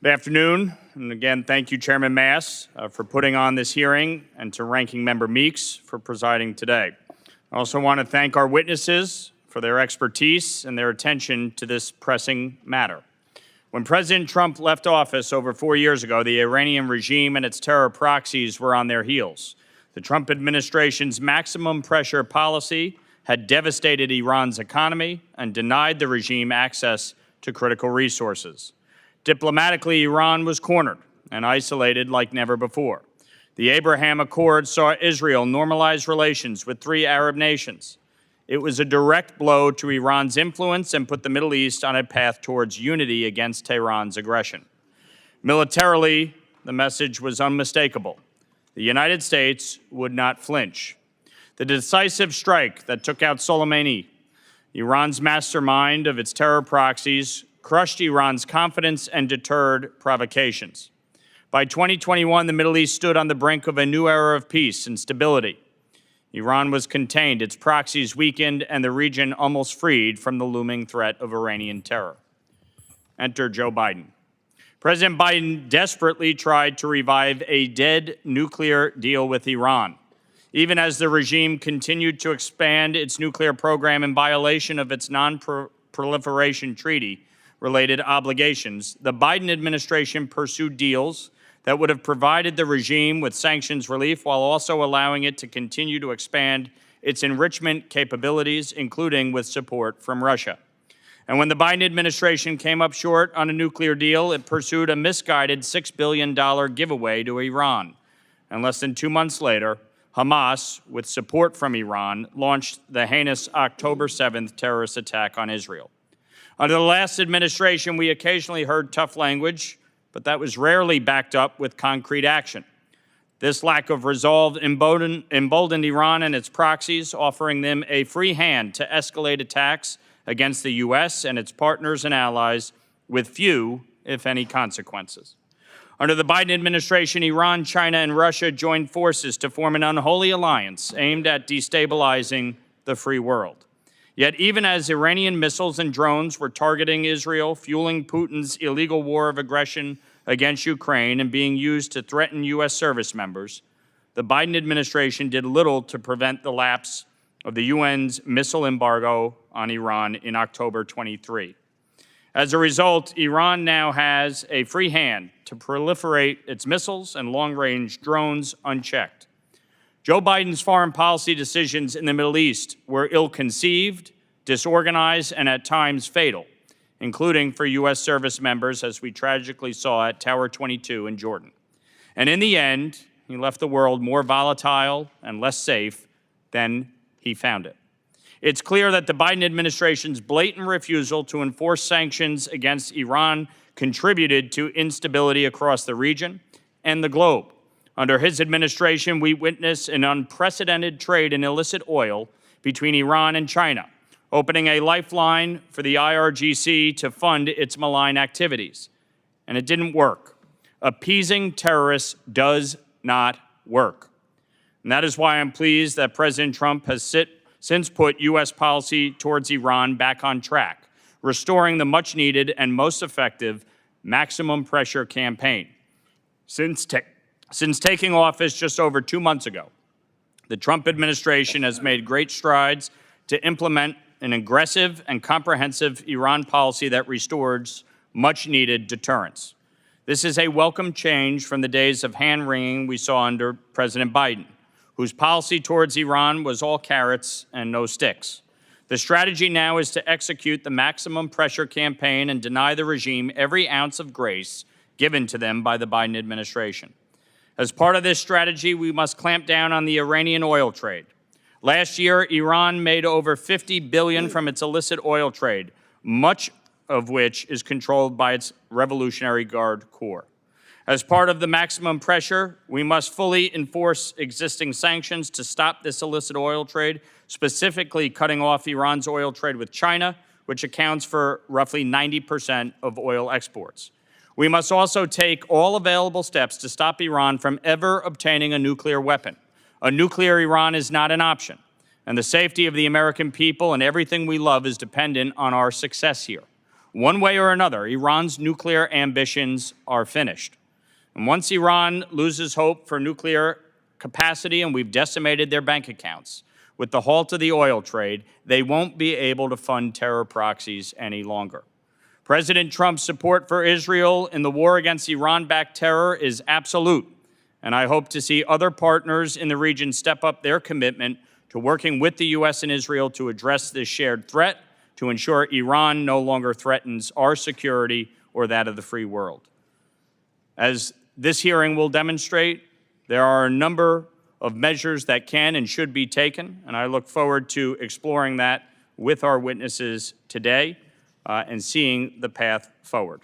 Good afternoon, and again, thank you, Chairman Mass, for putting on this hearing, and to Ranking Member Meeks for presiding today. I also want to thank our witnesses for their expertise and their attention to this pressing matter. When President Trump left office over 4 years ago, the Iranian regime and its terror proxies were on their heels. The Trump administration's maximum pressure policy had devastated Iran's economy and denied the regime access to critical resources. Diplomatically, Iran was cornered and isolated like never before. The Abraham Accords saw Israel normalize relations with 3 Arab nations. It was a direct blow to Iran's influence and put the Middle East on a path towards unity against Tehran's aggression. Militarily, the message was unmistakable. The United States would not flinch. The decisive strike that took out Soleimani, Iran's mastermind of its terror proxies, crushed Iran's confidence and deterred provocations. By 2021, the Middle East stood on the brink of a new era of peace and stability. Iran was contained, its proxies weakened, and the region almost freed from the looming threat of Iranian terror. Enter Joe Biden. President Biden desperately tried to revive a dead nuclear deal with Iran. Even as the regime continued to expand its nuclear program in violation of its non-proliferation treaty-related obligations, the Biden administration pursued deals that would have provided the regime with sanctions relief while also allowing it to continue to expand its enrichment capabilities, including with support from Russia. And when the Biden administration came up short on a nuclear deal, it pursued a misguided $6 billion giveaway to Iran. And less than 2 months later, Hamas, with support from Iran, launched the heinous October 7th terrorist attack on Israel. Under the last administration, we occasionally heard tough language, but that was rarely backed up with concrete action. This lack of resolve emboldened Iran and its proxies, offering them a free hand to escalate attacks against the U.S. and its partners and allies with few, if any, consequences. Under the Biden administration, Iran, China, and Russia joined forces to form an unholy alliance aimed at destabilizing the free world. Yet even as Iranian missiles and drones were targeting Israel, fueling Putin's illegal war of aggression against Ukraine and being used to threaten U.S. service members, the Biden administration did little to prevent the lapse of the UN's missile embargo on Iran in October 23. As a result, Iran now has a free hand to proliferate its missiles and long-range drones unchecked. Joe Biden's foreign policy decisions in the Middle East were ill-conceived, disorganized, and at times fatal, including for U.S. service members, as we tragically saw at Tower 22 in Jordan. And in the end, he left the world more volatile and less safe than he found it. It's clear that the Biden administration's blatant refusal to enforce sanctions against Iran contributed to instability across the region and the globe. Under his administration, we witnessed an unprecedented trade in illicit oil between Iran and China, opening a lifeline for the IRGC to fund its malign activities. And it didn't work. Appeasing terrorists does not work. And that is why I'm pleased that President Trump has since put U.S. policy towards Iran back on track, restoring the much-needed and most effective maximum pressure campaign. Since taking office just over 2 months ago, the Trump administration has made great strides to implement an aggressive and comprehensive Iran policy that restores much-needed deterrence. This is a welcome change from the days of hand-wringing we saw under President Biden, whose policy towards Iran was all carrots and no sticks. The strategy now is to execute the maximum pressure campaign and deny the regime every ounce of grace given to them by the Biden administration. As part of this strategy, we must clamp down on the Iranian oil trade. Last year, Iran made over $50 billion from its illicit oil trade, much of which is controlled by its Revolutionary Guard Corps. As part of the maximum pressure, we must fully enforce existing sanctions to stop this illicit oil trade, specifically cutting off Iran's oil trade with China, which accounts for roughly 90% of oil exports. We must also take all available steps to stop Iran from ever obtaining a nuclear weapon. A nuclear Iran is not an option, and the safety of the American people and everything we love is dependent on our success here. One way or another, Iran's nuclear ambitions are finished. And once Iran loses hope for nuclear capacity, and we've decimated their bank accounts, with the halt of the oil trade, they won't be able to fund terror proxies any longer. President Trump's support for Israel in the war against Iran-backed terror is absolute, and I hope to see other partners in the region step up their commitment to working with the U.S. and Israel to address this shared threat, to ensure Iran no longer threatens our security or that of the free world. As this hearing will demonstrate, there are a number of measures that can and should be taken, and I look forward to exploring that with our witnesses today and seeing the path forward.